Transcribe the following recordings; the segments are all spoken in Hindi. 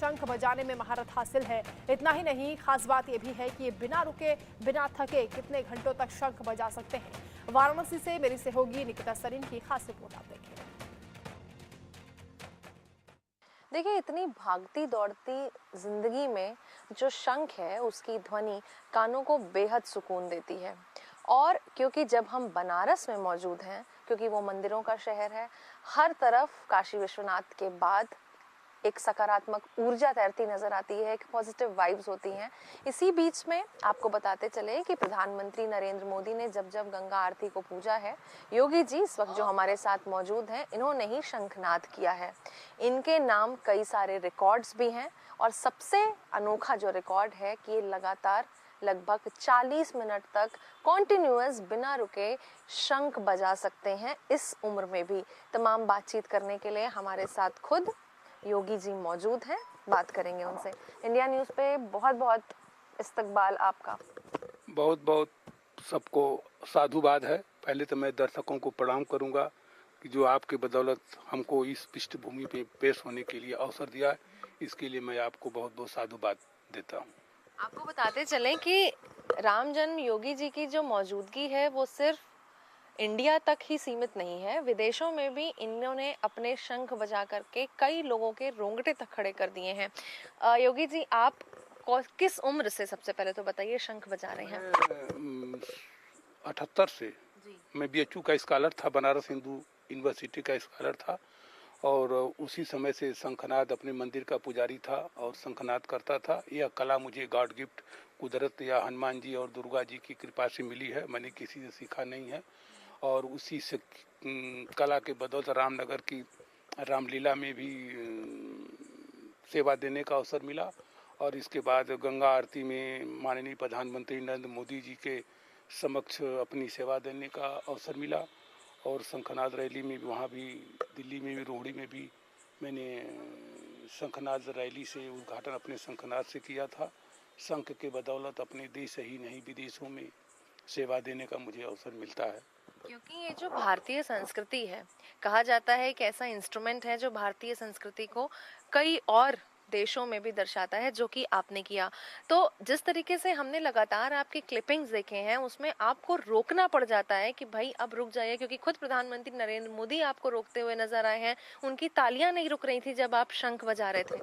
शंख बजाने में महारत हासिल है। इतना ही नहीं, खास बात यह भी है कि ये बिना रुके, बिना थके कितने घंटों तक शंख बजा सकते हैं। वाराणसी से मेरी सहयोगी निकिता सरीन की खास रिपोर्ट आप देखें। देखिए, इतनी भागती दौड़ती जिंदगी में जो शंख है उसकी ध्वनि कानों को बेहद सुकून देती है। और क्योंकि जब हम बनारस में मौजूद हैं, क्योंकि वो मंदिरों का शहर है, हर तरफ काशी विश्वनाथ के बाद एक सकारात्मक ऊर्जा तैरती नजर आती है, एक पॉजिटिव वाइब्स होती हैं। इसी बीच में आपको बताते चले कि प्रधानमंत्री नरेंद्र मोदी ने जब जब गंगा आरती को पूजा है, योगी जी इस वक्त जो हमारे साथ मौजूद हैं, इन्होंने ही शंखनाद किया है। इनके नाम कई सारे रिकॉर्ड्स भी हैं और सबसे अनोखा जो रिकॉर्ड है कि ये लगातार लगभग 40 मिनट तक कॉन्टिन्यूअस बिना रुके शंख बजा सकते हैं इस उम्र में भी। तमाम बातचीत करने के लिए हमारे साथ खुद योगी जी मौजूद हैं, बात करेंगे उनसे। इंडिया न्यूज़ पे बहुत बहुत इस्तकबाल आपका। बहुत बहुत सबको साधुवाद है। पहले तो मैं दर्शकों को प्रणाम करूंगा कि जो आपके बदौलत हमको इस पृष्ठभूमि पे पेश होने के लिए अवसर दिया, इसके लिए मैं आपको बहुत बहुत साधुवाद देता हूं। आपको बताते चलें कि राम जन्म योगी जी की जो मौजूदगी है वो सिर्फ इंडिया तक ही सीमित नहीं है, विदेशों में भी इन्होंने अपने शंख बजा करके कई लोगों के रोंगटे तक खड़े कर दिए हैं। योगी जी, आप किस उम्र से, सबसे पहले तो बताइए, शंख बजा रहे हैं? 78 से मैं BHU का स्कॉलर था, बनारस हिंदू यूनिवर्सिटी का स्कॉलर था, और उसी समय से शंखनाद अपने मंदिर का पुजारी था और शंखनाद करता था। यह कला मुझे गॉड गिफ्ट, कुदरत या हनुमान जी और दुर्गा जी की कृपा से मिली है, मैंने किसी से सीखा नहीं है। और उसी से कला के बदौलत रामनगर की रामलीला में भी सेवा देने का अवसर मिला, और इसके बाद गंगा आरती में माननीय प्रधानमंत्री नरेंद्र मोदी जी के समक्ष अपनी सेवा देने का अवसर मिला। और शंखनाद रैली में भी, वहाँ भी दिल्ली में भी, रोहड़ी में भी मैंने शंखनाद रैली से उद्घाटन अपने शंखनाद से किया था। शंख के बदौलत अपने देश ही नहीं विदेशों में सेवा देने का मुझे अवसर मिलता है। क्योंकि ये जो भारतीय संस्कृति है, कहा जाता है कि ऐसा इंस्ट्रूमेंट है जो भारतीय संस्कृति को कई और देशों में भी दर्शाता है, जो कि आपने किया। तो जिस तरीके से हमने लगातार आपके क्लिपिंग्स देखे हैं, उसमें आपको रोकना पड़ जाता है कि भाई अब रुक जाइए, क्योंकि खुद प्रधानमंत्री नरेंद्र मोदी आपको रोकते हुए नजर आए हैं। उनकी तालियां नहीं रुक रही थी जब आप शंख बजा रहे थे।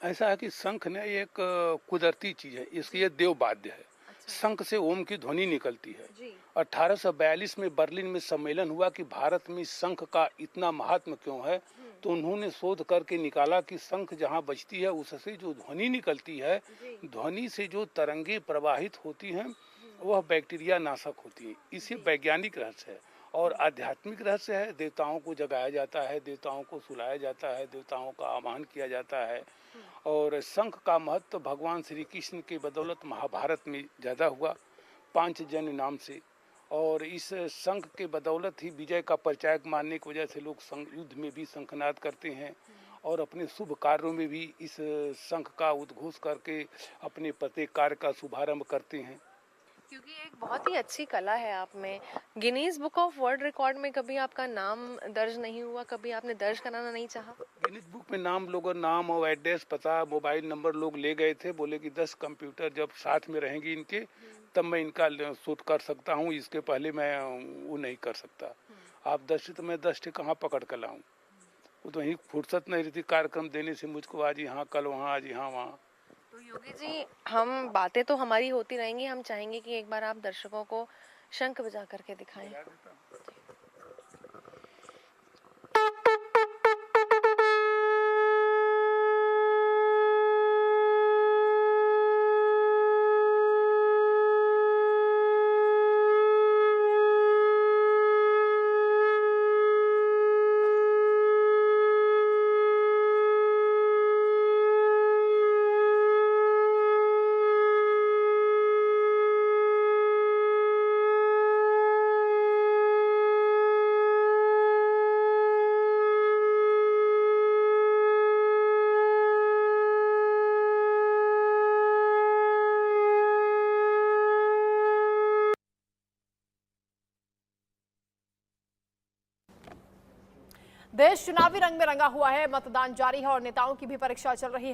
ऐसा है कि शंख ने एक कुदरती चीज है, इसकी ये देव वाद्य है। शंख से ओम की ध्वनि निकलती है। 1842 में बर्लिन में सम्मेलन हुआ कि भारत में शंख का इतना महत्व क्यों है, तो उन्होंने शोध करके निकाला कि शंख जहाँ बजती है उससे जो ध्वनि निकलती है, ध्वनि से जो तरंगे प्रवाहित होती हैं वह बैक्टीरिया नाशक होती है। इसे वैज्ञानिक रहस्य है और आध्यात्मिक रहस्य है। देवताओं को जगाया जाता है, देवताओं को सुलाया जाता है, देवताओं का आह्वान किया जाता है। और शंख का महत्व भगवान श्री कृष्ण के बदौलत महाभारत में ज़्यादा हुआ, पांचजन्य नाम से। और इस शंख के बदौलत ही विजय का परिचायक मानने की वजह से लोग युद्ध में भी शंखनाद करते हैं और अपने शुभ कार्यों में भी इस शंख का उद्घोष करके अपने प्रत्येक कार्य का शुभारंभ करते हैं। क्योंकि एक बहुत ही अच्छी कला है आप में। Guinness book of world record में कभी आपका नाम दर्ज नहीं हुआ? कभी आपने दर्ज कराना नहीं चाहा? गिनीज बुक में नाम और एड्रेस, पता, मोबाइल नंबर लोग ले गए थे। बोले कि 10 कंप्यूटर जब साथ में रहेंगे इनके, तब मैं इनका शूट कर सकता हूँ, इसके पहले मैं वो नहीं कर सकता। आप 10 तो मैं 10 कहाँ पकड़ कर लाऊं? वो तो वहीं फुर्सत नहीं रहती कार्यक्रम देने से मुझको, आज यहाँ कल वहाँ, आज यहाँ वहाँ। तो योगी जी, हम बातें तो हमारी होती रहेंगी, हम चाहेंगे कि एक बार आप दर्शकों को शंख बजा करके दिखाएं। देश चुनावी रंग में रंगा हुआ है, मतदान जारी है और नेताओं की भी परीक्षा चल रही है।